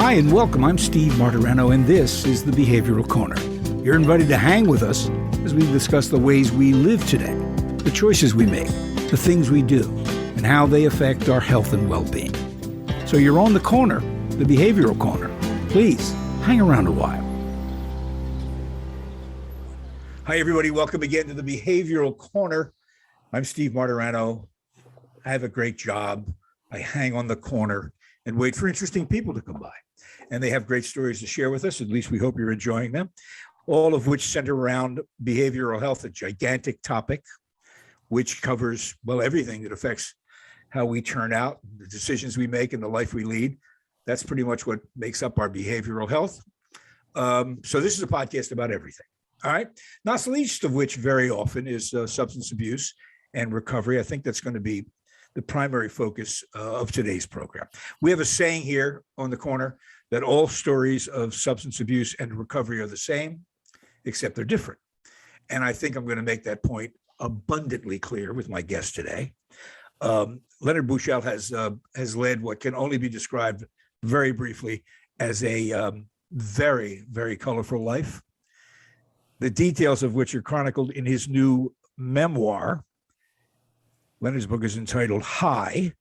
Hi and welcome. I'm Steve Martirano, and this is the Behavioral Corner. You're invited to hang with us as we discuss the ways we live today, the choices we make, the things we do, and how they affect our health and well-being. So you're on the corner, the Behavioral Corner. Please hang around a while. Hi, everybody. Welcome again to the Behavioral Corner. I'm Steve Martirano. I have a great job. I hang on the corner and wait for interesting people to come by. And they have great stories to share with us. At least we hope you're enjoying them. All of which center around behavioral health, a gigantic topic, which covers, well, everything that affects how we turn out, the decisions we make, and the life we lead. That's pretty much what makes up our behavioral health. So this is a podcast about everything. All right. Not the least of which very often is substance abuse and recovery. I think that's going to be the primary focus of today's program. We have a saying here on the corner that all stories of substance abuse and recovery are the same, except they're different. And I think I'm going to make that point abundantly clear with my guest today. Leonard Buschel has led what can only be described very briefly as a very, very colorful life, the details of which are chronicled in his new memoir. Leonard's book is entitled High.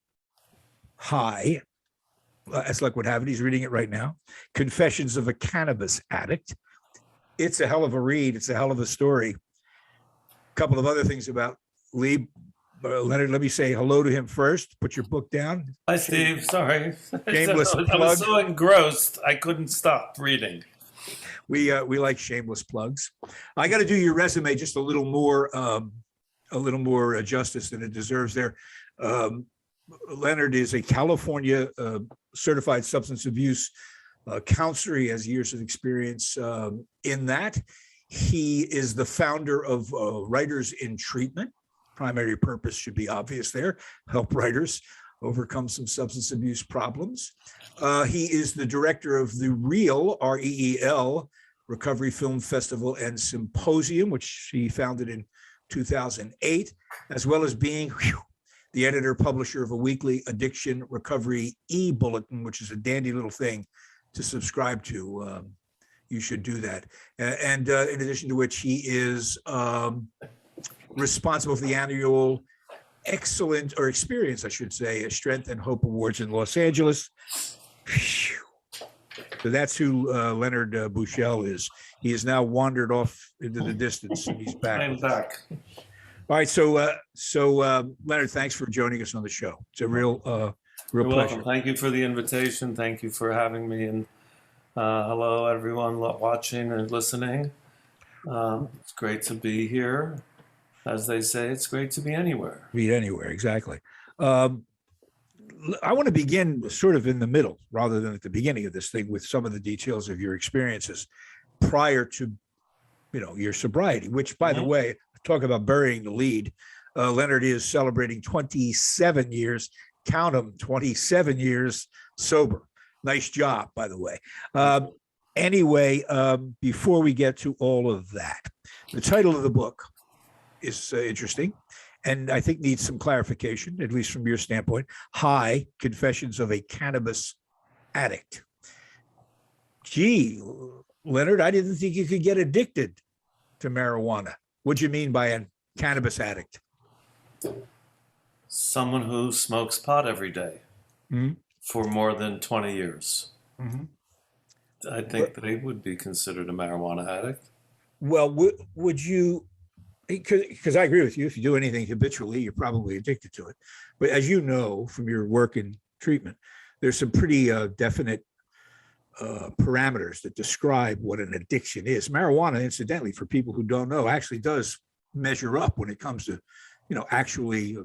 As luck would have it, he's reading it right now. Confessions of a Cannabis Addict. It's a hell of a read. It's a hell of a story. A couple of other things about Lee. Leonard, let me say hello to him first. Put your book down. Hi, Steve. Sorry. Shameless I plug. was so engrossed, I couldn't stop reading. We like shameless plugs. I got to do your resume just a little more justice than it deserves there. Leonard is a California certified substance abuse counselor. He has years of experience in that. He is the founder of Writers in Treatment. Primary purpose should be obvious there, help writers overcome some substance abuse problems. He is the director of the REEL, R-E-E-L, Recovery Film Festival and Symposium, which he founded in 2008, as well as being the editor-publisher of a weekly addiction recovery e-bulletin, which is a dandy little thing to subscribe to. You should do that. And in addition to which, he is responsible for the annual Experience, I should say, Strength and Hope Awards in Los Angeles. So that's who Leonard Buschel is. He has now wandered off into the distance, and he's back. I'm back. All right, so Leonard, thanks for joining us on the show. It's a real You're pleasure. welcome. Thank you for the invitation. Thank you for having me. And hello, everyone watching and listening. It's great to be here. As they say, it's great to be anywhere. Be anywhere, exactly. I want to begin sort of in the middle rather than at the beginning of this thing with some of the details of your experiences prior to, your sobriety, which, by the way, talk about burying the lead. Leonard is celebrating 27 years, count them, 27 years sober. Nice job, by the way. Anyway, before we get to all of that, the title of the book is interesting, and I think needs some clarification, at least from your standpoint. High, Confessions of a Cannabis Addict. Gee, Leonard, I didn't think you could get addicted to marijuana. What do you mean by a cannabis addict? Someone who smokes pot every day for more than 20 years. I think they would be considered a marijuana addict. Well, would you... Because I agree with you, if you do anything habitually, you're probably addicted to it. But as you know from your work in treatment, there's some pretty definite parameters that describe what an addiction is. Marijuana, incidentally, for people who don't know, actually does measure up when it comes to, actually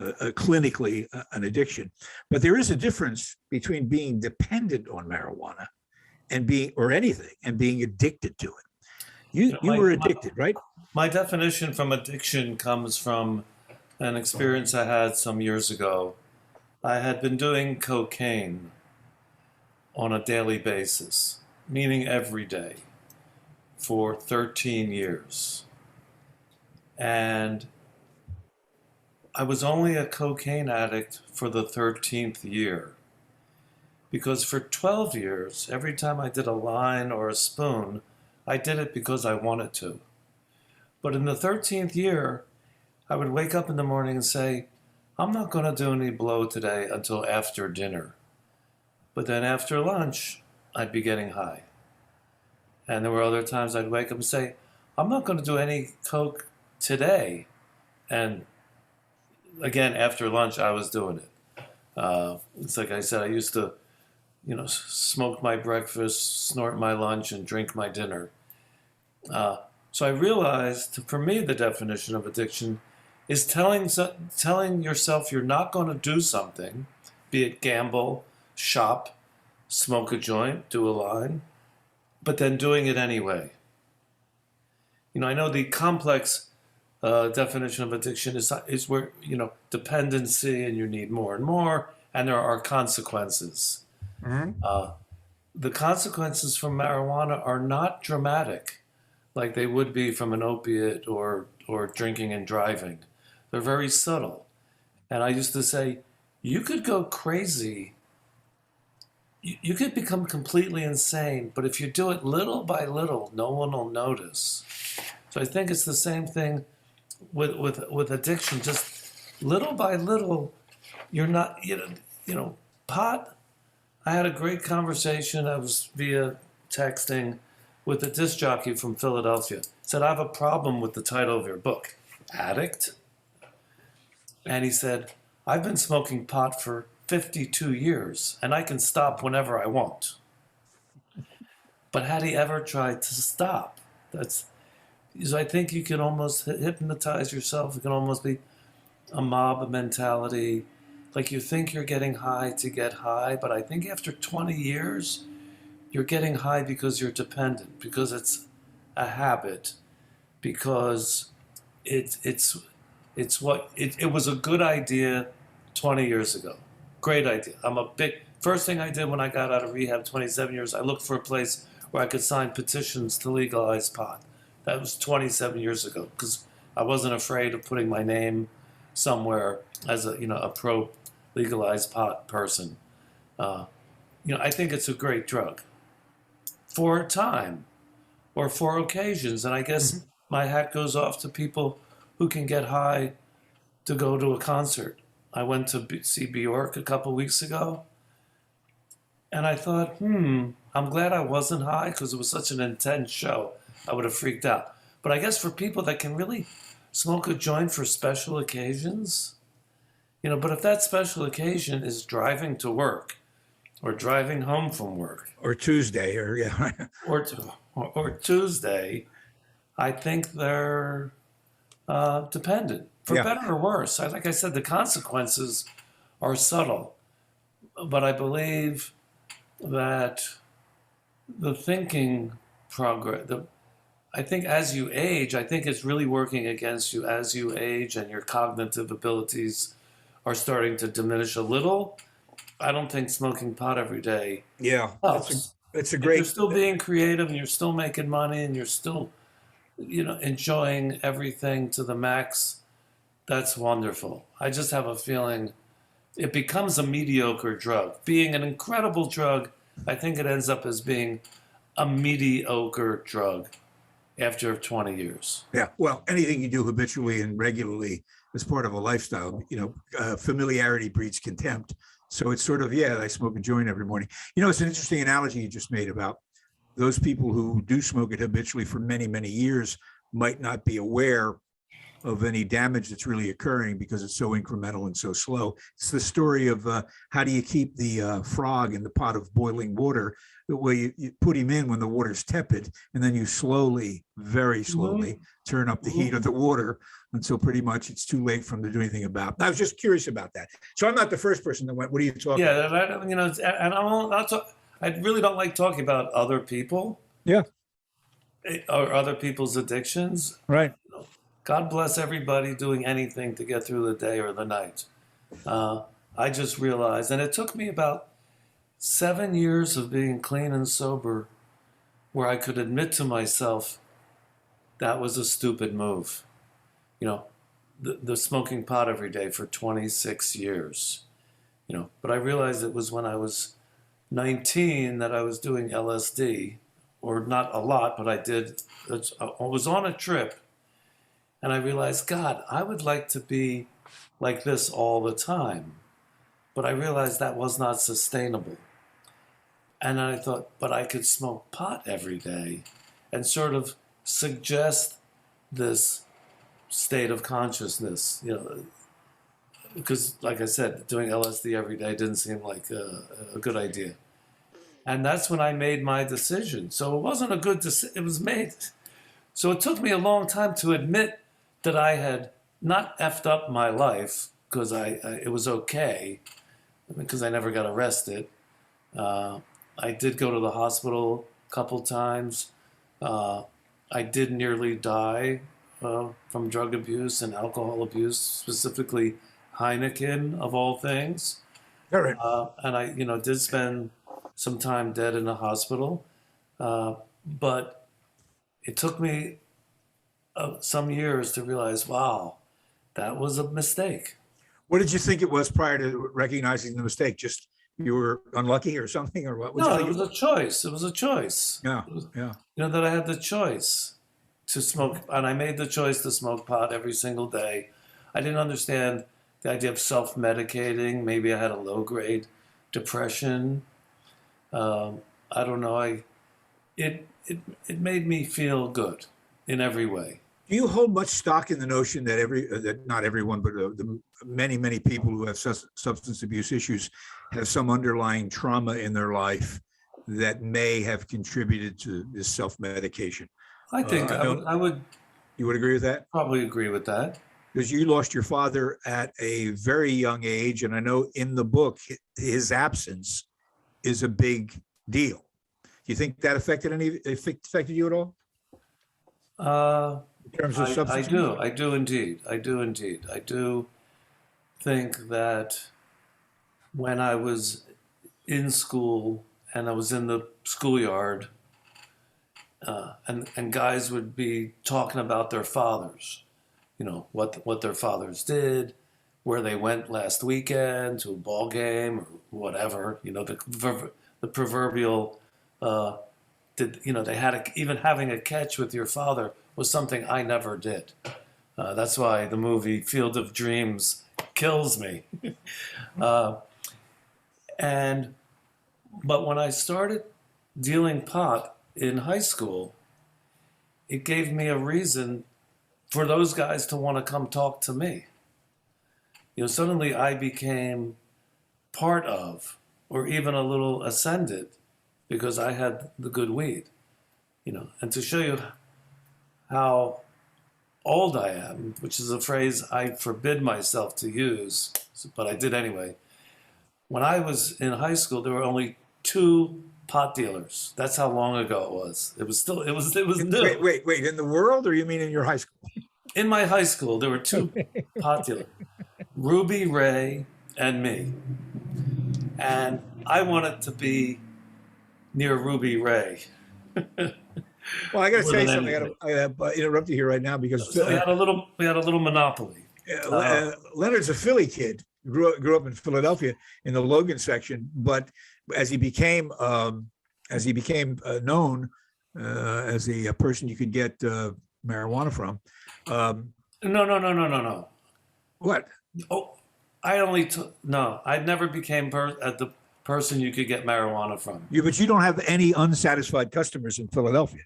clinically an addiction. But there is a difference between being dependent on marijuana and being addicted to it. You were addicted, right? My definition from addiction comes from an experience I had some years ago. I had been doing cocaine on a daily basis, meaning every day, for 13 years. And I was only a cocaine addict for the 13th year. because for 12 years, every time I did a line or a spoon, I did it because I wanted to. But in the 13th year, I would wake up in the morning and say, I'm not going to do any blow today until after dinner. But then after lunch, I'd be getting high. And there were other times I'd wake up and say, I'm not going to do any coke today. And again, after lunch, I was doing it. It's like I said, I used to, smoke my breakfast, snort my lunch, and drink my dinner. So I realized, for me, the definition of addiction is telling yourself you're not going to do something, be it gamble, shop, smoke a joint, do a line, but then doing it anyway. I know the complex definition of addiction is where, dependency and you need more and more, and there are consequences. Mm-hmm. The consequences from marijuana are not dramatic like they would be from an opiate or drinking and driving. They're very subtle. And I used to say, you could go crazy. You could become completely insane, but if you do it little by little, no one will notice. So I think it's the same thing with addiction. Just little by little, you're not, pot. I had a great conversation. I was via texting with a disc jockey from Philadelphia. Said, I have a problem with the title of your book, Addict. And he said, I've been smoking pot for 52 years and I can stop whenever I want. But had he ever tried to stop? So I think you can almost hypnotize yourself. It can almost be a mob mentality. Like you think you're getting high to get high, but I think after 20 years, you're getting high because you're dependent, because it's a habit, because it was a good idea 20 years ago. Great idea. First thing I did when I got out of rehab 27 years, I looked for a place where I could sign petitions to legalize pot. That was 27 years ago because I wasn't afraid of putting my name somewhere as a pro legalized pot person. I think it's a great drug for a time or for occasions. And I guess my hat goes off to people who can get high to go to a concert. I went to see Bjork a couple weeks ago, and I thought, I'm glad I wasn't high because it was such an intense show. I would have freaked out. But I guess for people that can really smoke a joint for special occasions, but if that special occasion is driving to work or driving home from work Or Tuesday, or Tuesday, I think they're dependent, for better or worse. Like I said, the consequences are subtle, but I believe that the thinking I think as you age, I think it's really working against you as you age and your cognitive abilities are starting to diminish a little. I don't think smoking pot every day helps. It's a great. If you're still being creative and you're still making money and you're still, enjoying everything to the max, that's wonderful. I just have a feeling it becomes a mediocre drug. Being an incredible drug, I think it ends up as being a mediocre drug after 20 years. Yeah. Well, anything you do habitually and regularly as part of a lifestyle, familiarity breeds contempt. So it's sort of, I smoke a joint every morning. It's an interesting analogy you just made about those people who do smoke it habitually for many, many years might not be aware of any damage that's really occurring because it's so incremental and so slow. It's the story of how do you keep the frog in the pot of boiling water, the way you put him in when the water's tepid, and then you slowly, very slowly turn up the heat of the water until pretty much it's too late for him to do anything about it. I was just curious about that. So I'm not the first person that went, what are you talking about? And I really don't like talking about other people. Yeah. Or other people's addictions. Right. God bless everybody doing anything to get through the day or the night. I just realized, and it took me about 7 years of being clean and sober where I could admit to myself that was a stupid move. The smoking pot every day for 26 years. But I realized it was when I was 19 that I was doing LSD, or not a lot, but I did. I was on a trip, and I realized, God, I would like to be like this all the time. But I realized that was not sustainable. And I thought, but I could smoke pot every day and sort of suggest this state of consciousness, because like I said, doing LSD every day didn't seem like a good idea. And that's when I made my decision. So it wasn't a good decision, it was made. So it took me a long time to admit that I had not effed up my life, because it was okay, because I never got arrested. I did go to the hospital a couple times. I did nearly die from drug abuse and alcohol abuse, specifically Heineken, of all things. All right. And I, did spend some time dead in the hospital. But it took me some years to realize, wow, that was a mistake. What did you think it was prior to recognizing the mistake? Just you were unlucky or something, or what? No, it was a choice. It was a choice. Yeah, yeah. That I had the choice to smoke, and I made the choice to smoke pot every single day. I didn't understand the idea of self-medicating. Maybe I had a low-grade depression. I don't know. It made me feel good in every way. Do you hold much stock in the notion that that not everyone, but the many people who have substance abuse issues have some underlying trauma in their life that may have contributed to this self-medication? I think I would. You would agree with that? Probably agree with that. Because you lost your father at a very young age, and I know in the book his absence is a big deal. Do you think that affected you at all? In terms of substance abuse? I do indeed. I do think that when I was in school and I was in the schoolyard, and guys would be talking about their fathers, what their fathers did, where they went last weekend to a ball game or whatever, the proverbial, they had even having a catch with your father was something I never did. That's why the movie Field of Dreams kills me. But when I started dealing pot in high school, it gave me a reason for those guys to want to come talk to me. Suddenly I became part of, or even a little ascended, because I had the good weed. And to show you how old I am, which is a phrase I forbid myself to use, but I did anyway. When I was in high school, there were only 2 pot dealers. That's how long ago it was. It was new. Wait, in the world, or you mean in your high school? In my high school, there were 2 pot dealers, Ruby Ray and me. And I wanted to be near Ruby Ray. Well, I got to tell you something. I have interrupt you here right now because so we had a little monopoly. Leonard's a Philly kid. Grew up in Philadelphia in the Logan section, but as he became known as a person you could get marijuana from. No. What? Oh, I never became the person you could get marijuana from. But you don't have any unsatisfied customers in Philadelphia.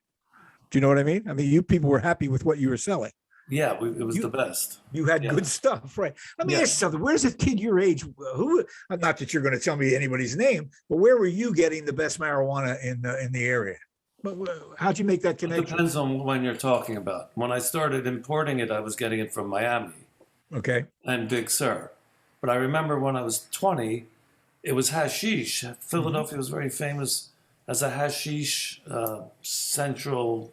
Do you know what I mean? I mean, you people were happy with what you were selling. Yeah, it was the best. You had good stuff, right? Let me ask you something. Where's a kid your age? Not that you're going to tell me anybody's name, but where were you getting the best marijuana in the area? How'd you make that connection? It depends on when you're talking about. When I started importing it, I was getting it from Miami. Okay. And Big Sur. But I remember when I was 20, it was hashish. Philadelphia was very famous as a hashish central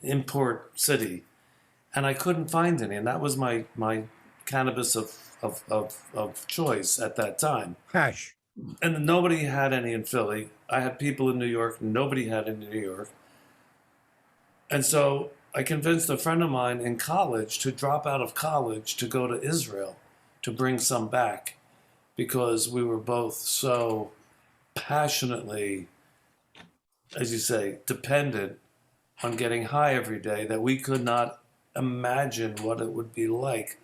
import city. And I couldn't find any. And that was my cannabis of choice at that time. Hash. And nobody had any in Philly. I had people in New York. Nobody had any in New York. And so I convinced a friend of mine in college to drop out of college to go to Israel to bring some back, because we were both so passionately, as you say, dependent on getting high every day that we could not imagine what it would be like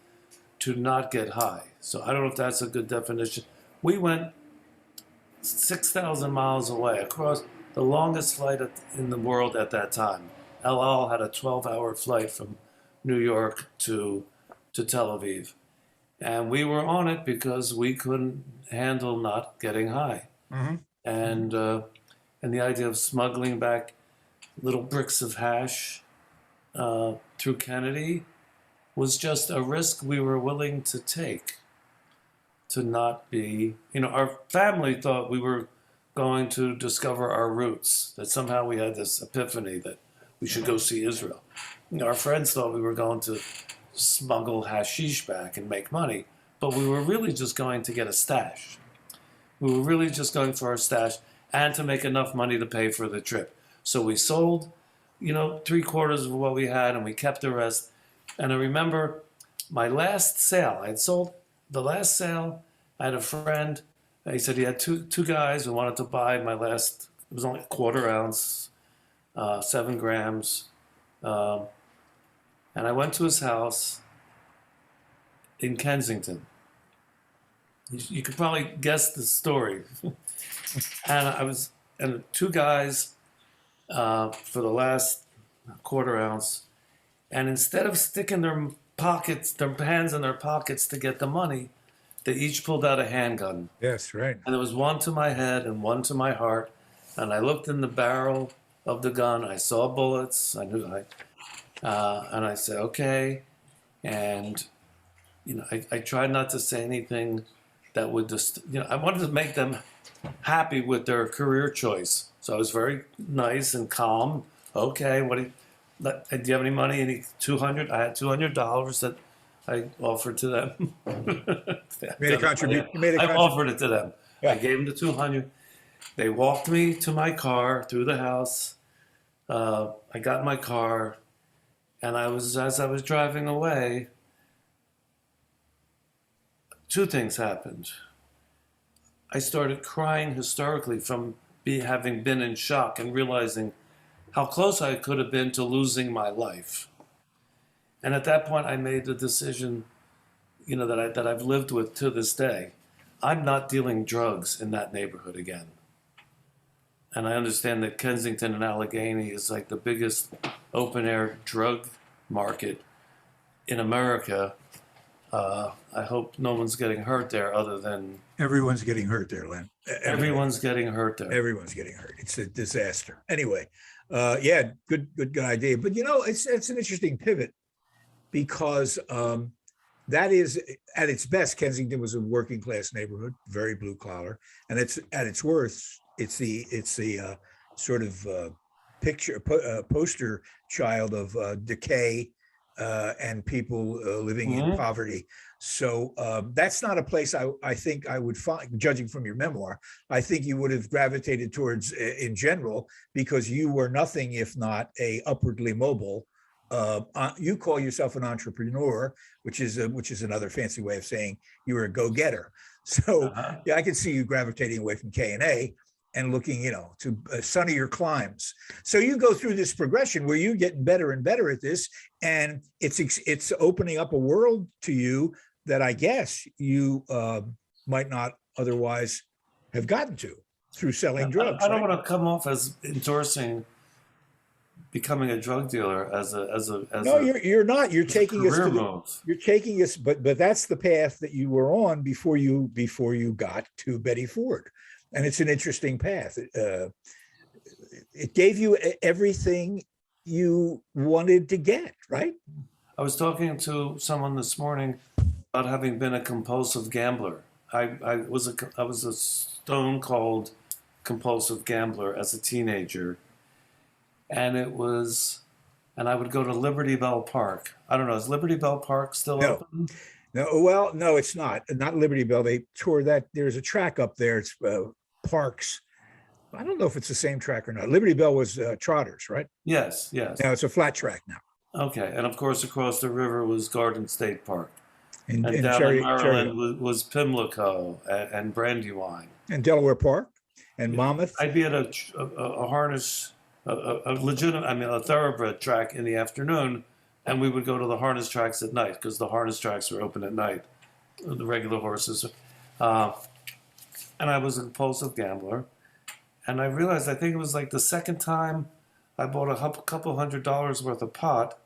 to not get high. So I don't know if that's a good definition. We went 6,000 miles away across the longest flight in the world at that time. El Al had a 12-hour flight from New York to Tel Aviv. And we were on it because we couldn't handle not getting high. Mm-hmm. And the idea of smuggling back little bricks of hash through Kennedy was just a risk we were willing to take to not be, our family thought we were going to discover our roots, that somehow we had this epiphany that we should go see Israel. Our friends thought we were going to smuggle hashish back and make money, but we were really just going to get a stash. We were really just going for our stash and to make enough money to pay for the trip. So we sold, 3/4 of what we had and we kept the rest. And I remember my last sale, I had sold the last sale. I had a friend, he said he had two guys who wanted to buy my last, it was only a 1/4 ounce, 7 grams. And I went to his house in Kensington. You could probably guess the story. And 2 guys for the last 1/4 ounce. And instead of sticking their hands in their pockets to get the money, they each pulled out a handgun. Yes, right. And there was one to my head and one to my heart. And I looked in the barrel of the gun. I saw bullets. And I said, okay. And, I tried not to say anything that would just, I wanted to make them happy with their career choice. So I was very nice and calm. Okay, do you have any money? Any $200? I had $200 that I offered to them. Made a contribution. I offered it to them. Yeah. I gave them the $200. They walked me to my car through the house. I got in my car, and as I was driving away, 2 things happened. I started crying hysterically from having been in shock and realizing how close I could have been to losing my life. And at that point, I made the decision, that I've lived with to this day. I'm not dealing drugs in that neighborhood again. And I understand that Kensington and Allegheny is like the biggest open-air drug market in America. I hope no one's getting hurt there other than... Everyone's getting hurt there, Len. Everyone's getting hurt there. Everyone's getting hurt. It's a disaster. Anyway, yeah, good idea. But, it's an interesting pivot because that is, at its best, Kensington was a working class neighborhood, very blue collar. And it's at its worst, it's the sort of poster child of decay and people living in poverty. So that's not a place I think I would find, judging from your memoir, I think you would have gravitated towards in general, because you were nothing if not a upwardly mobile. You call yourself an entrepreneur, which is another fancy way of saying you were a go-getter. So yeah, I can see you gravitating away from K&A and looking, to sunnier climes. So you go through this progression where you get better and better at this, and it's opening up a world to you that I guess you might not otherwise have gotten to through selling drugs. I don't want to come off as endorsing becoming a drug dealer as you're not. You're taking us You're taking us, but that's the path that you were on before you got to Betty Ford. And it's an interesting path. It gave you everything you wanted to get, right? I was talking to someone this morning about having been a compulsive gambler. I was a stone cold compulsive gambler as a teenager, and I would go to Liberty Bell Park. I don't know, is Liberty Bell Park still open? No, it's not Liberty Bell. They tore that. There's a track up there. It's Parks. I don't know if it's the same track or not. Liberty Bell was Trotters, right? Yes. Now it's a flat track now. Okay, and of course across the river was Garden State Park. And down Cherry, in Maryland was Pimlico and Brandywine. And Delaware Park? And Monmouth? I'd be at a harness, a legitimate, I mean, a thoroughbred track in the afternoon, and we would go to the harness tracks at night because the harness tracks were open at night, the regular horses. And I was a compulsive gambler. And I realized, I think it was like the second time I bought a couple $100 worth of pot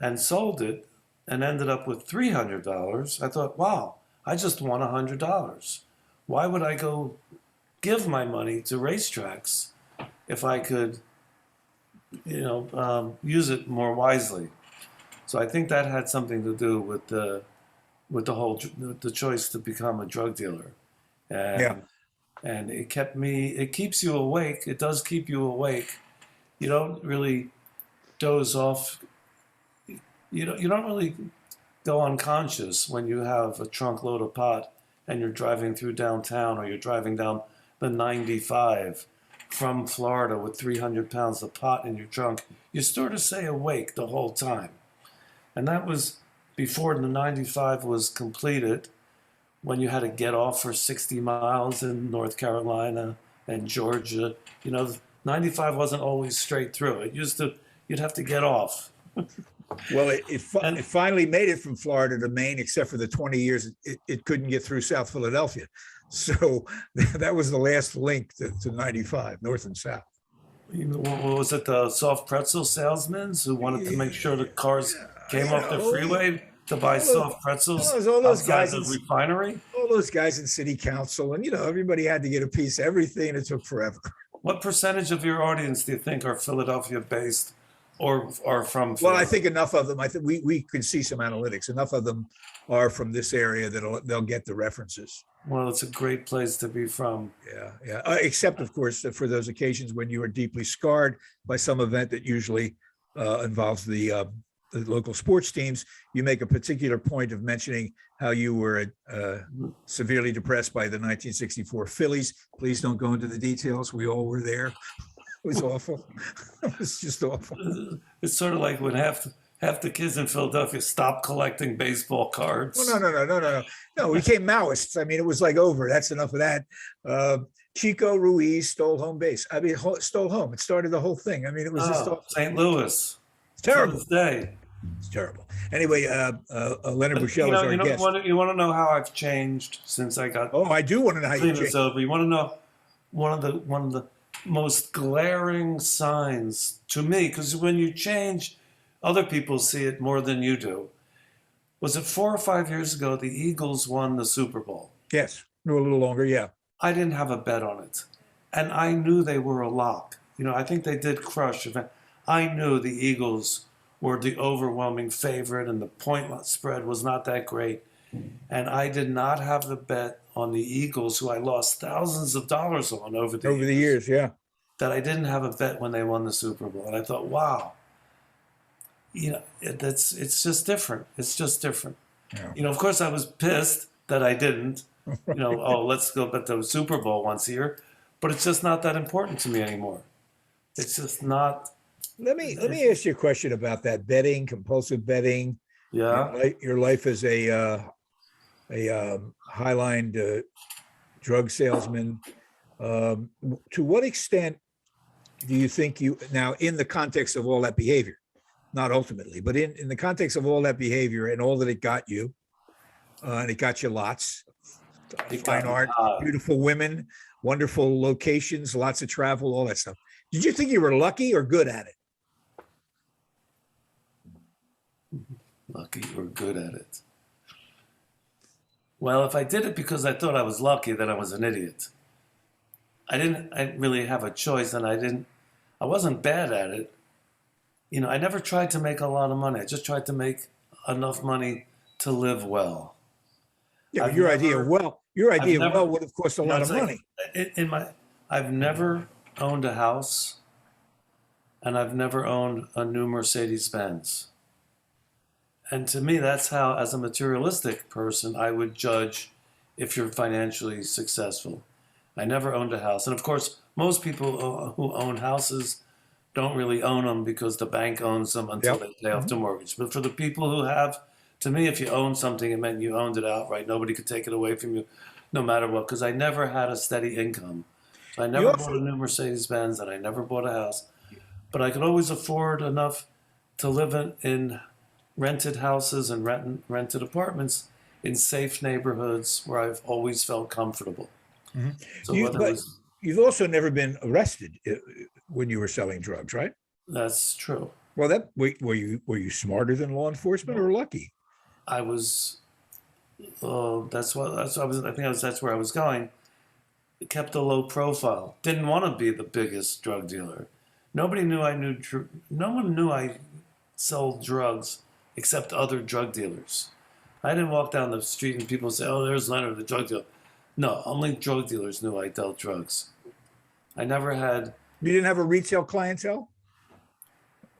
and sold it and ended up with $300. I thought, wow, I just won $100. Why would I go give my money to racetracks if I could, use it more wisely? So I think that had something to do with the choice to become a drug dealer. And it keeps you awake. It does keep you awake. You don't really doze off. You don't really go unconscious when you have a trunk load of pot and you're driving through downtown, or you're driving down the 95 from Florida with 300 pounds of pot in your trunk. You sort of stay awake the whole time. And that was before the 95 was completed, when you had to get off for 60 miles in North Carolina and Georgia. 95 wasn't always straight through. You'd have to get off. Well, it finally made it from Florida to Maine, except for the 20 years it couldn't get through South Philadelphia. So that was the last link to 95, north and south. Was it the soft pretzel salesmen who wanted to make sure the cars came off the freeway to buy soft pretzels all those outside guys the refinery? All those guys in city council, and everybody had to get a piece of everything, and it took forever. What percentage of your audience do you think are Philadelphia-based or are from Philadelphia? Well, I think enough of them. I think we can see some analytics. Enough of them are from this area that they'll get the references. Well, it's a great place to be from. Yeah. Except, of course, for those occasions when you are deeply scarred by some event that usually involves the local sports teams. You make a particular point of mentioning how you were severely depressed by the 1964 Phillies. Please don't go into the details. We all were there. It was awful. It was just awful. It's sort of like when half the kids in Philadelphia stopped collecting baseball cards. Oh, no. We became Maoists. I mean, it was like over. That's enough of that. Chico Ruiz stole home base. I mean, stole home. It started the whole thing. I mean, it was just awful. St. Louis. It's terrible. To this day. It's terrible. Anyway, Leonard Buschel is our guest. You want to know how I've changed since I got? Oh, I do want to know how you changed. Over. You want to know one of the most glaring signs to me, because when you change, other people see it more than you do. Was it 4 or 5 years ago the Eagles won the Super Bowl? Yes, no, a little longer. Yeah. I didn't have a bet on it, and I knew they were a lock. I think they did crush. I knew the Eagles were the overwhelming favorite, and the point spread was not that great. And I did not have the bet on the Eagles, who I lost thousands of dollars on over the years. Yeah. That I didn't have a bet when they won the Super Bowl. And I thought, wow, it's just different. It's just different. Yeah. Of course I was pissed that I didn't, let's go bet the Super Bowl once a year, but it's just not that important to me anymore. It's just not. Let me ask you a question about that betting, compulsive betting. Yeah. Your life as a highline drug salesman. To what extent do you think now, in the context of all that behavior, not ultimately, but in the context of all that behavior and all that it got you, and it got you lots, fine art, beautiful women, wonderful locations, lots of travel, all that stuff. Did you think you were lucky or good at it? Lucky or good at it? Well, if I did it because I thought I was lucky, then I was an idiot. I didn't really have a choice, and I wasn't bad at it. I never tried to make a lot of money. I just tried to make enough money to live well. Yeah, but your idea of well would have cost a lot of money. I've never owned a house, and I've never owned a new Mercedes-Benz. And to me, that's how, as a materialistic person, I would judge if you're financially successful. I never owned a house. And of course, most people who own houses don't really own them because the bank owns them until they pay off the mortgage. But for the people who have, to me, if you own something, it meant you owned it outright. Nobody could take it away from you, no matter what, because I never had a steady income. I You never also, bought a new Mercedes-Benz and I never bought a house, but I could always afford enough to live in rented houses and rented apartments in safe neighborhoods where I've always felt comfortable. Mhm. So whether it but was, you've also never been arrested when you were selling drugs, right? that's true. Well, were you smarter than law enforcement or lucky? I was, that's what I was, I think I was, that's where I was going. Kept a low profile. Didn't want to be the biggest drug dealer. Nobody knew I knew, no one knew I sold drugs except other drug dealers. I didn't walk down the street and people say, "Oh, there's Leonard, the drug dealer." No, only drug dealers knew I dealt drugs. I never had You didn't have a retail clientele?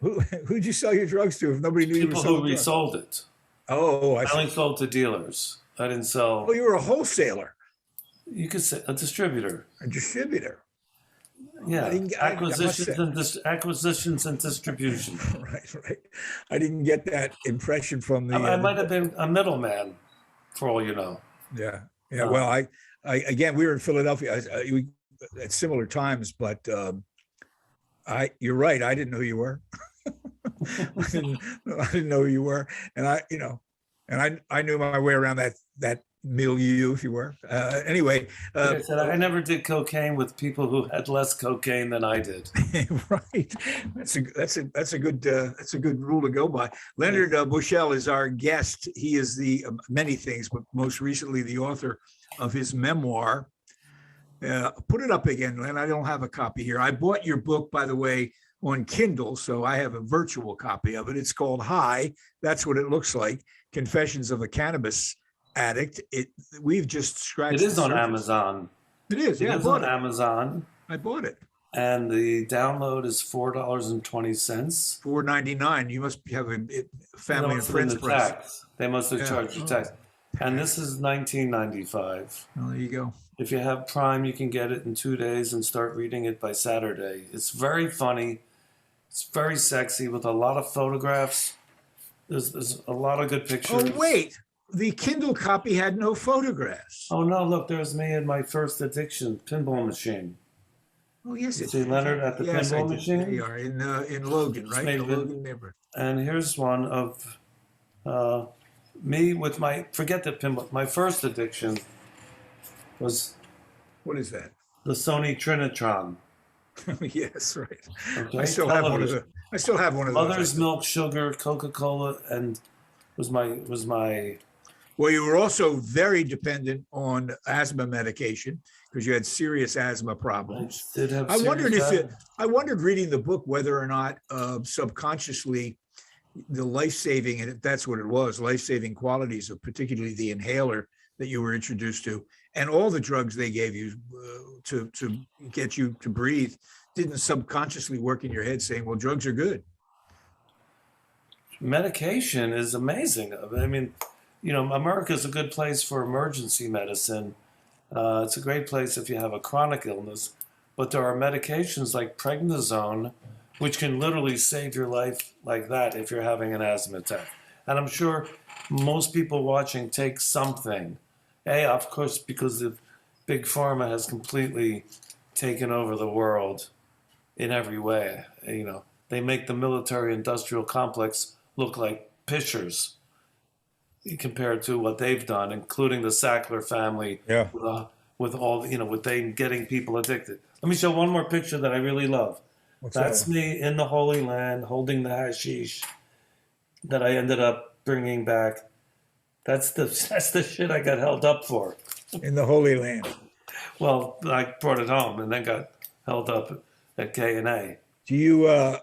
Who'd you sell your drugs to if nobody knew you were people who selling drugs? resold it. Oh, I I only see. sold to dealers. I didn't Oh, sell. you were a wholesaler, You could say a distributor. a distributor. I Yeah, didn't. I must say, acquisitions and distribution. right, right. I didn't get that impression from I the might have been a middleman, for all you know. yeah, yeah. Uh, Well, again, we were in Philadelphia at similar times, but you're right. I didn't know who you were. I didn't know who you were, and I knew my way around that milieu, if you were. Anyway, like I said, I never did cocaine with people who had less cocaine than I did. right. That's a good rule to go by. Leonard Buschel is our guest. He is the many things, but most recently the author of his memoir. Put it up again, Len. I don't have a copy here. I bought your book, by the way, on Kindle, so I have a virtual copy of it. It's called High. That's what it looks like. Confessions of a Cannabis Addict. We've just scratched. It is the on surface. Amazon. It is. It Yeah, I is bought on it. Amazon, I bought it. and the download is $4.20. $4.99. You must have a They family and must have been friends the price. tax. They must have Yeah. charged the tax. And this is $19.95. Well, there you go. If you have Prime, you can get it in 2 days and start reading it by Saturday. It's very funny. It's very sexy with a lot of photographs. There's a lot of good pictures. Oh, wait. The Kindle copy had no photographs. Oh no! Look, there's me and my first addiction pinball machine. Oh, yes, You it see did. Leonard at the Yes, I pinball did. machine? There you are in Logan, It's right? made The with- Logan neighborhood. And here's one of me with forget the pinball. My first addiction was What is that? the Sony Trinitron. Yes, right. Okay, I still have one of television. I still have one of those. I Mother's think. milk, sugar, Coca-Cola, and was my. Well, you were also very dependent on asthma medication because you had serious asthma I problems. did have. I wondered serious I wondered reading the book whether or not subconsciously the life-saving, and that's what it was, life-saving qualities of particularly the inhaler that you were introduced to, and all the drugs they gave you to get you to breathe, didn't subconsciously work in your head saying, well, drugs are good. medication is amazing. I mean, America's a good place for emergency medicine. It's a great place if you have a chronic illness, but there are medications like prednisone, which can literally save your life like that if you're having an asthma attack. And I'm sure most people watching take something. Of course, because the big pharma has completely taken over the world in every way. They make the military-industrial complex look like pictures compared to what they've done, including the Sackler family. Yeah. With all, with them getting people addicted. Let me show one more picture that I really love. That's me in the Holy Land holding the hashish that I ended up bringing back. That's the shit I got held up for. In the Holy Land. Well, I brought it home and then got held up at K&A. Do you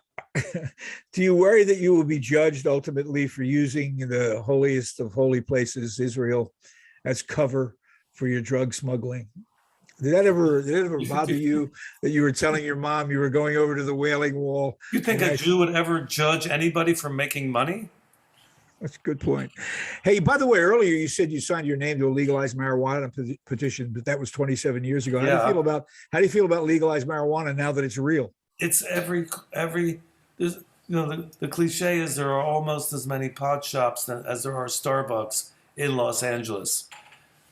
do you worry that you will be judged ultimately for using the holiest of holy places, Israel, as cover for your drug smuggling? Did that ever bother you that you were telling your mom you were going over to the Wailing Wall? You think a Jew would ever judge anybody for making money? That's a good point. Hey, by the way, earlier you said you signed your name to a legalized marijuana petition, but that was 27 years ago. How do you feel about legalized marijuana now that it's real? It's every the cliche is there are almost as many pot shops as there are Starbucks in Los Angeles.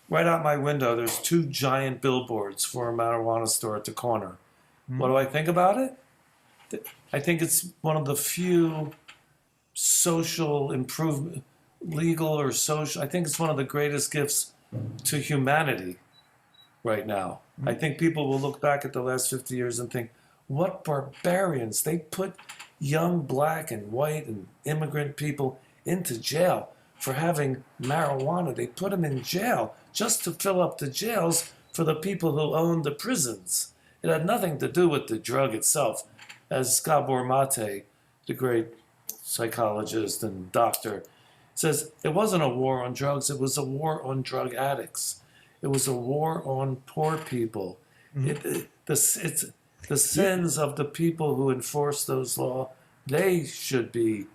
right out my window, there's two giant billboards for a marijuana store at the corner. What do I think about it? I think it's one of the few social improvement, legal or social. I think it's one of the greatest gifts to humanity right now. I think people will look back at the last 50 years and think, what barbarians. They put young black and white and immigrant people into jail for having marijuana. They put them in jail just to fill up the jails for the people who own the prisons. It had nothing to do with the drug itself. As Gabor Mate, the great psychologist and doctor, says, it wasn't a war on drugs, it was a war on drug addicts. It was a war on poor people. It's the sins of the people who enforce those laws. They should be,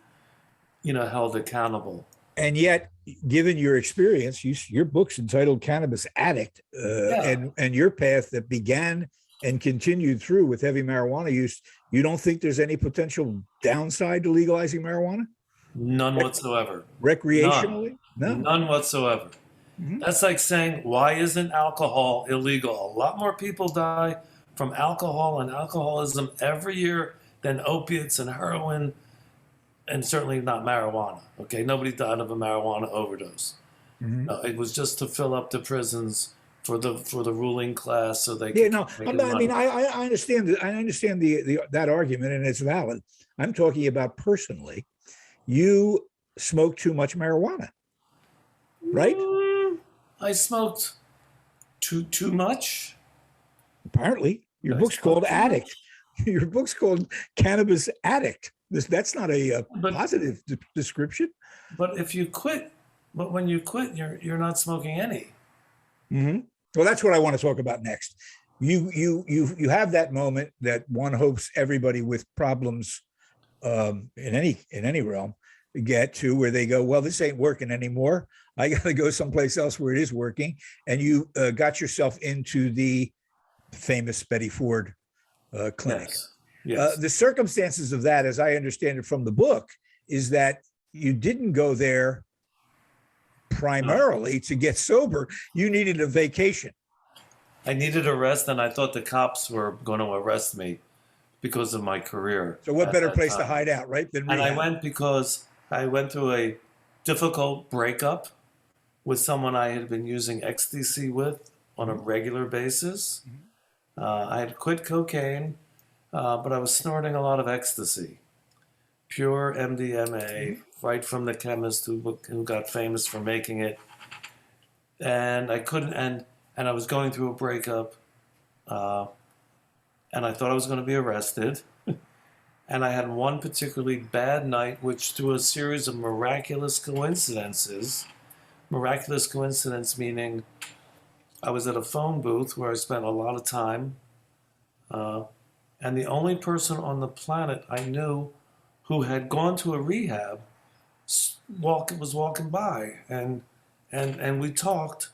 held accountable. And yet, given your experience, your book's entitled Cannabis Addict, and your path that began and continued through with heavy marijuana use, you don't think there's any potential downside to legalizing marijuana? None whatsoever. Recreationally? None whatsoever. That's like saying, why isn't alcohol illegal? A lot more people die from alcohol and alcoholism every year than opiates and heroin, and certainly not marijuana. Okay, nobody died of a marijuana overdose. No, it was just to fill up the prisons for the ruling class, so they could I understand. I understand that argument, and it's valid. I'm talking about personally. You smoke too much marijuana, right? I smoked too much. Apparently, your book's called Addict. Your book's called Cannabis Addict. That's not a positive description. But when you quit, you're not smoking any. Well, that's what I want to talk about next. You have that moment that one hopes everybody with problems in any realm get to, where they go, well, this ain't working anymore. I got to go someplace else where it is working. And you got yourself into the famous Betty Ford clinic. Yes. The circumstances of that, as I understand it from the book, is that you didn't go there primarily to get sober. You needed a vacation. I needed a rest, and I thought the cops were going to arrest me because of my career. So what better place to hide out, right? Than rehab. And I went because I went through a difficult breakup with someone I had been using ecstasy with on a regular basis. I had quit cocaine, but I was snorting a lot of ecstasy, pure MDMA, right from the chemist who got famous for making it. And I couldn't, and I was going through a breakup, and I thought I was going to be arrested. And I had one particularly bad night, which through a series of miraculous coincidence meaning I was at a phone booth where I spent a lot of time, and the only person on the planet I knew who had gone to a rehab was walking by, and we talked,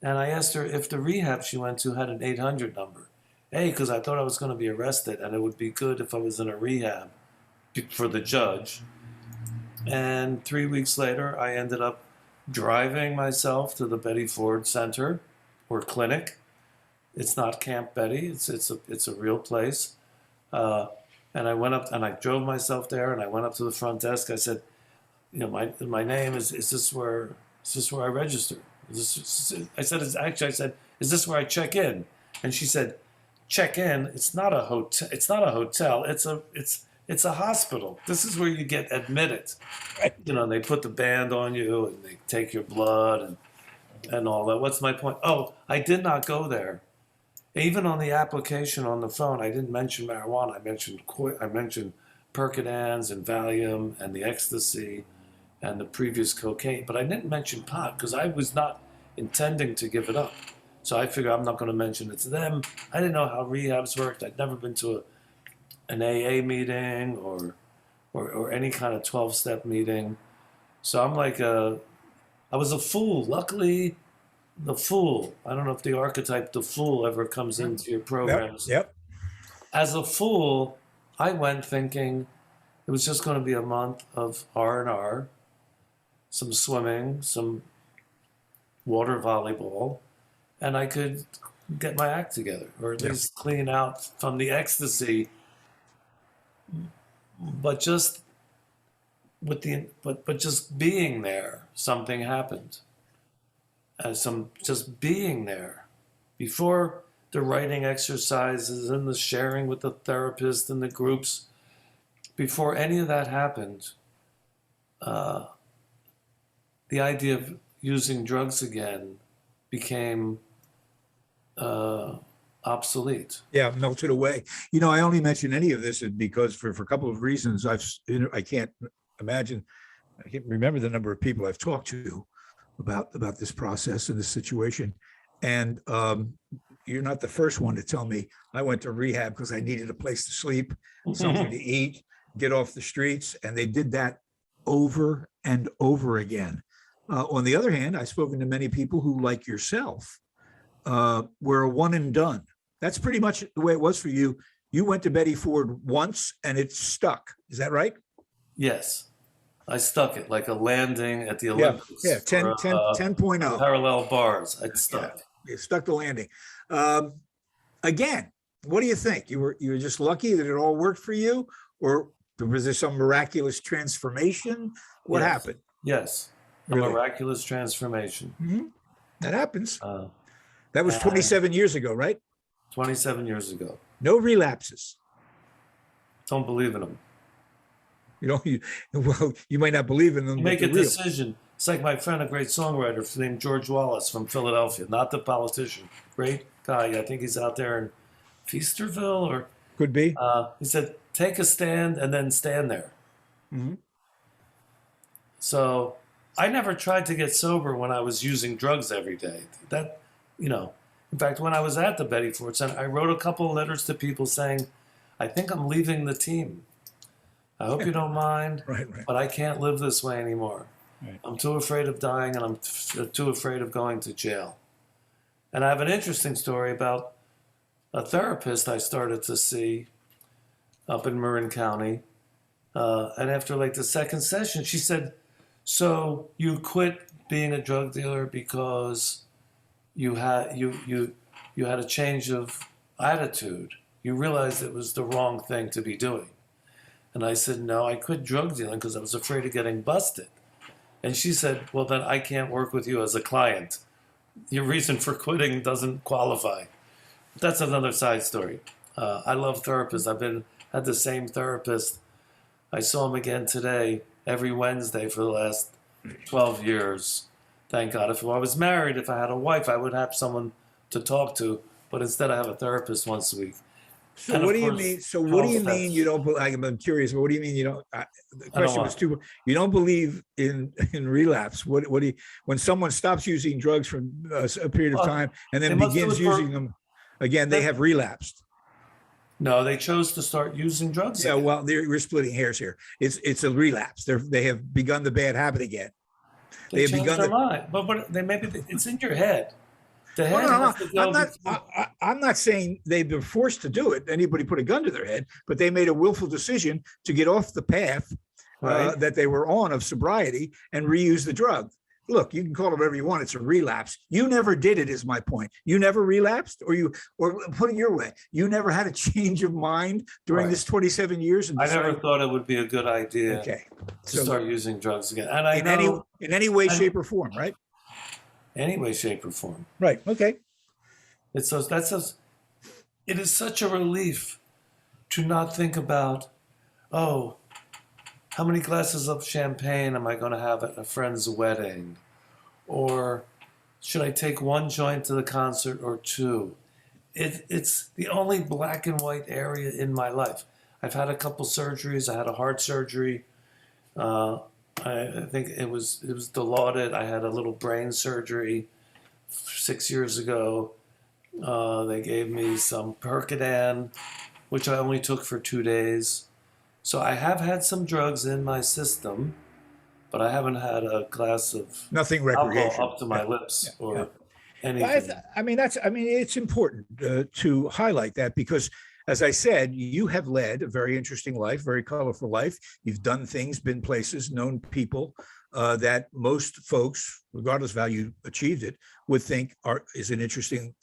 and I asked her if the rehab she went to had an 800 number. Because I thought I was going to be arrested, and it would be good if I was in a rehab for the judge. And 3 weeks later, I ended up driving myself to the Betty Ford Center or clinic. It's not Camp Betty. It's a real place. And I went up and I drove myself there, and I went up to the front desk. I said, my name is this where I register? I said, is this where I check in? And she said, check in. It's not a hotel. It's a hospital. This is where you get admitted. They put the band on you and they take your blood and all that. What's my point? Oh, I did not go there. Even on the application on the phone, I didn't mention marijuana. I mentioned Percodans and Valium and the ecstasy and the previous cocaine, but I didn't mention pot because I was not intending to give it up. So I figured I'm not going to mention it to them. I didn't know how rehabs worked. I'd never been to an AA meeting or any kind of 12-step meeting. So I'm like I was a fool. Luckily, the fool. I don't know if the archetype, the fool, ever comes into your programs. Yep. As a fool, I went thinking it was just going to be a month of R&R, some swimming, some water volleyball, and I could get my act together, or at least clean out from the ecstasy. But just but just being there, something happened. Just being there before the writing exercises and the sharing with the therapist and the groups, before any of that happened, the idea of using drugs again became obsolete. Yeah, melted away. I only mention any of this because for a couple of reasons. I can't remember the number of people I've talked to about this process and this situation. And you're not the first one to tell me I went to rehab because I needed a place to sleep, something to eat, get off the streets. And they did that over and over again. On the other hand, I've spoken to many people who, like yourself, were a one and done. That's pretty much the way it was for you. You went to Betty Ford once and it stuck. Is that right? Yes. I stuck it like a landing at the Olympics. Yeah, 10.0. Parallel bars. I stuck. Yeah, you stuck the landing. Again, what do you think? You were just lucky that it all worked for you, or was there some miraculous transformation? What happened? Yes, really? A miraculous transformation. Mm-hmm. That happens. That was 27 years ago, right? 27 years ago. No relapses. Don't believe in them. You might not believe in them. You make a decision. It's like my friend, a great songwriter named George Wallace from Philadelphia, not the politician. Great guy. I think he's out there in Feasterville, or could be. He said, "Take a stand and then stand there." Mm-hmm. So I never tried to get sober when I was using drugs every day. In fact, when I was at the Betty Ford Center, I wrote a couple of letters to people saying, "I think I'm leaving the team. I hope you don't mind, right. But I can't live this way anymore. Right. I'm too afraid of dying, and I'm too afraid of going to jail." And I have an interesting story about a therapist I started to see up in Marin County. And after like the second session, she said, "So you quit being a drug dealer because you had a change of attitude. You realized it was the wrong thing to be doing." And I said, "No, I quit drug dealing because I was afraid of getting busted." And she said, "Well, then I can't work with you as a client. Your reason for quitting doesn't qualify." That's another side story. I love therapists. I've had the same therapist. I saw him again today, every Wednesday for the last 12 years. Thank God. If I was married, if I had a wife, I would have someone to talk to. But instead, I have a therapist once a week. So what do you mean? So what do you mean you don't? I'm curious. What do you mean you don't? The question was too. You don't believe in relapse. What do you? When someone stops using drugs for a period of time and then begins using them again, they have relapsed. No, they chose to start using drugs. Yeah, again. well, we're splitting hairs here. It's a relapse. They have begun the bad habit again. They have begun their mind, but it's in your head. I'm not saying they've been forced to do it. Anybody put a gun to their head, but they made a willful decision to get off the path that they were on of sobriety and reuse the drug. Look, you can call it whatever you want. It's a relapse. You never did it, is my point. You never relapsed, or put it your way. You never had a change of mind during this 27 years. I never thought it would be a good idea to start using drugs again. And in any way, shape, or form, right? Any way, shape, or form. Right. Okay. It is such a relief to not think about, oh, how many glasses of champagne am I going to have at a friend's wedding? Or should I take one joint to the concert or two? It's the only black and white area in my life. I've had a couple surgeries. I had a heart surgery. I think it was dilaudid. I had a little brain surgery 6 years ago. They gave me some Percodan, which I only took for 2 days. So I have had some drugs in my system, but I haven't had a glass of nothing recreational up to my lips or anything. It's important to highlight that because, as I said, you have led a very interesting life, very colorful life. You've done things, been places, known people. that most folks, regardless of how you achieved it, would think is an interesting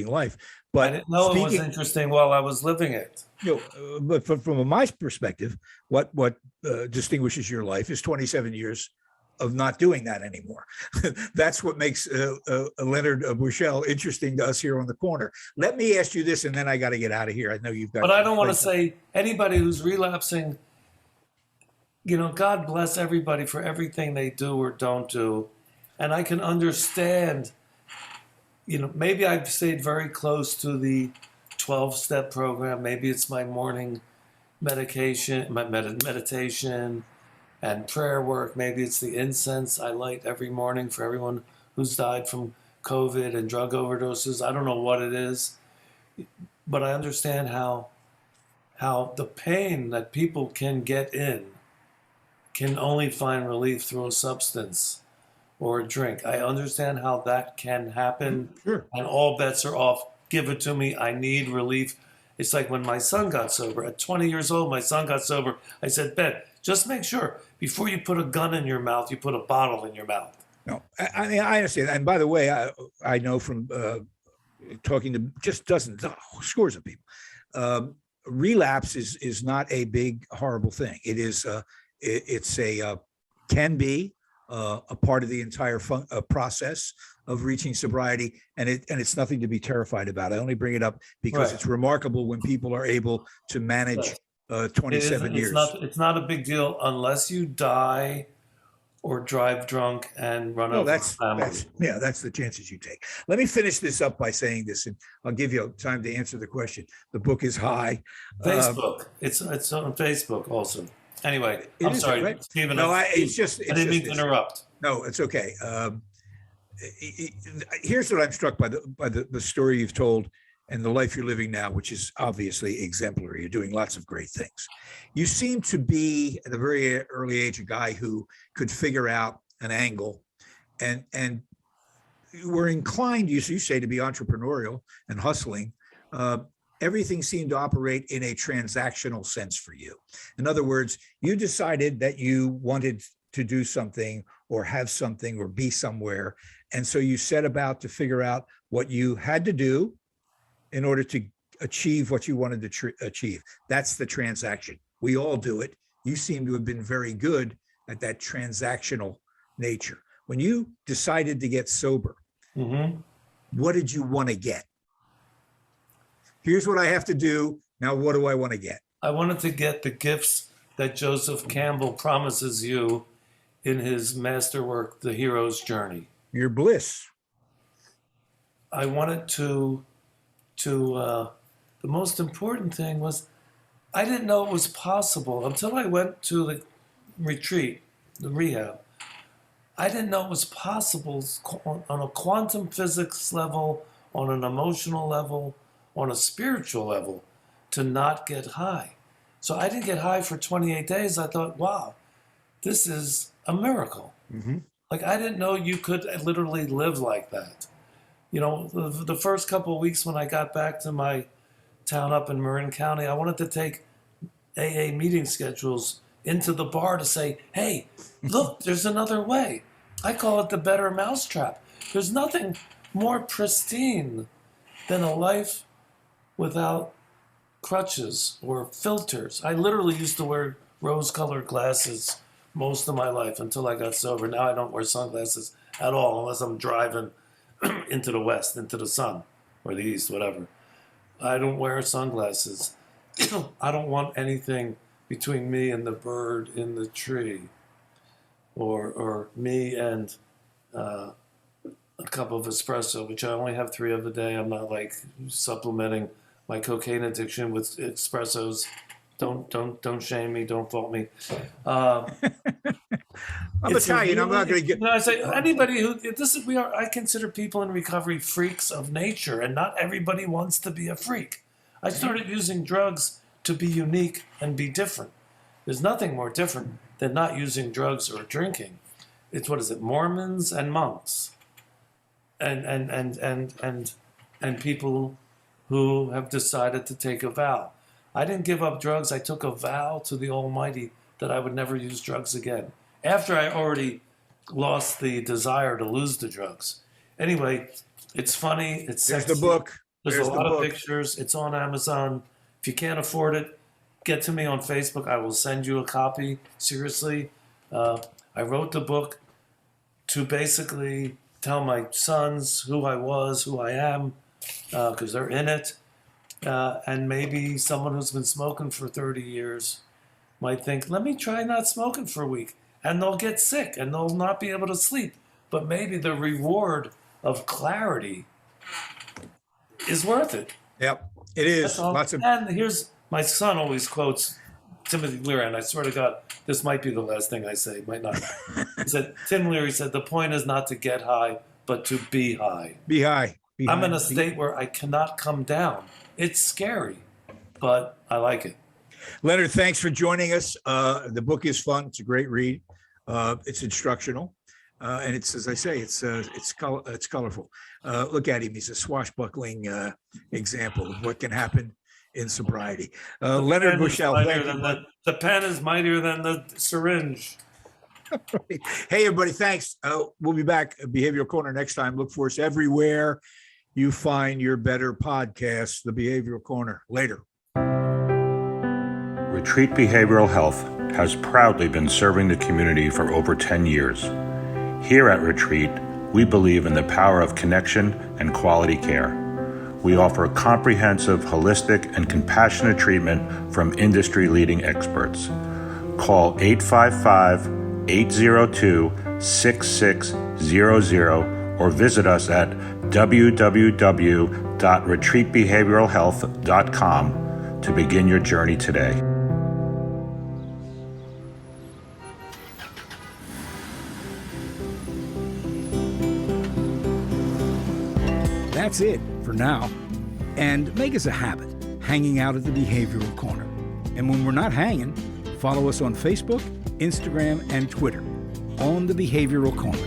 life. But I didn't know it was interesting while I was living it. But from my perspective, what distinguishes your life is 27 years of not doing that anymore. That's what makes Leonard Buschel interesting to us here on the corner. Let me ask you this, and then I got to get out of here. I know you've got. But I don't want to say anybody who's relapsing. God bless everybody for everything they do or don't do, and I can understand. Maybe I've stayed very close to the 12-step program. Maybe it's my morning meditation, my meditation and prayer work. Maybe it's the incense I light every morning for everyone who's died from COVID and drug overdoses. I don't know what it is, but I understand how the pain that people can get in can only find relief through a substance or a drink. I understand how that can happen. Sure. And all bets are off. Give it to me. I need relief. It's like when my son got sober. At 20 years old, my son got sober. I said, Ben, just make sure before you put a gun in your mouth, you put a bottle in your mouth. No, I mean, I understand. And by the way, I know from talking to just dozens, scores of people, relapse is not a big, horrible thing. It is, can be a part of the entire process of reaching sobriety, and it's nothing to be terrified about. I only bring it up because It's remarkable when people are able to manage 27 years. It's not a big deal unless you die or drive drunk and run over a family. That's the chances you take. Let me finish this up by saying this, and I'll give you time to answer the question. The book is high. Facebook. It's on Facebook also. Anyway, I'm sorry, right? Stephen. No, I didn't mean to interrupt. No, it's okay. Here's what I'm struck by the story you've told and the life you're living now, which is obviously exemplary. You're doing lots of great things. You seem to be at a very early age a guy who could figure out an angle, and were inclined, you say, to be entrepreneurial and hustling. Everything seemed to operate in a transactional sense for you. In other words, you decided that you wanted to do something or have something or be somewhere. And so you set about to figure out what you had to do in order to achieve what you wanted to achieve. That's the transaction. We all do it. You seem to have been very good at that transactional nature. When you decided to get sober, what did you want to get? Here's what I have to do. Now, what do I want to get? I wanted to get the gifts that Joseph Campbell promises you in his masterwork, The Hero's Journey. Your bliss. I wanted to the most important thing was I didn't know it was possible until I went to the retreat, the rehab. I didn't know it was possible on a quantum physics level, on an emotional level, on a spiritual level, to not get high. So I didn't get high for 28 days. I thought, wow, this is a miracle. Like, I didn't know you could literally live like that. The first couple of weeks when I got back to my town up in Marin County, I wanted to take AA meeting schedules into the bar to say, hey, look, there's another way. I call it the better mousetrap. There's nothing more pristine than a life without crutches or filters. I literally used to wear rose-colored glasses most of my life until I got sober. Now I don't wear sunglasses at all unless I'm driving into the west, into the sun, or the east, whatever. I don't wear sunglasses. I don't want anything between me and the bird in the tree, or me and a cup of espresso, which I only have 3 of a day. I'm not like supplementing my cocaine addiction with espressos. Don't shame me. Don't fault me. I'm Italian. I'm not going to get. I say anybody who I consider people in recovery freaks of nature, and not everybody wants to be a freak. I started using drugs to be unique and be different. There's nothing more different than not using drugs or drinking. It's Mormons and monks, and people who have decided to take a vow. I didn't give up drugs. I took a vow to the Almighty that I would never use drugs again. After I already lost the desire to lose the drugs. Anyway, it's funny. It's There's sexy. the book. There's There's a the lot of book. pictures. It's on Amazon. If you can't afford it, get to me on Facebook. I will send you a copy. Seriously. I wrote the book to basically tell my sons who I was, who I am, because they're in it. And maybe someone who's been smoking for 30 years might think, let me try not smoking for a week. And they'll get sick and they'll not be able to sleep. But maybe the reward of clarity is worth it. Yep, it is. Lots of. And here's, my son always quotes Timothy Leary, and I swear to God, this might be the last thing I say, might not. He said, Tim Leary said, the point is not to get high, but to be high. Be high. Be I'm high. in a state where I cannot come down. It's scary, but I like it. Leonard, thanks for joining us. The book is fun. It's a great read. It's instructional, and it's, as I say, it's colorful. Look at him; he's a swashbuckling example of what can happen in sobriety. Leonard Buschel, thank you. The pen is mightier than the syringe. Hey, everybody, thanks. We'll be back at Behavioral Corner next time. Look for us everywhere you find your better podcasts. The Behavioral Corner. Later. Retreat Behavioral Health has proudly been serving the community for over 10 years. Here at Retreat, we believe in the power of connection and quality care. We offer comprehensive, holistic, and compassionate treatment from industry-leading experts. Call 855-802-6600 or visit us at www.retreatbehavioralhealth.com to begin your journey today. That's it for now. And make us a habit, hanging out at the Behavioral Corner. And when we're not hanging, follow us on Facebook, Instagram, and Twitter on the Behavioral Corner.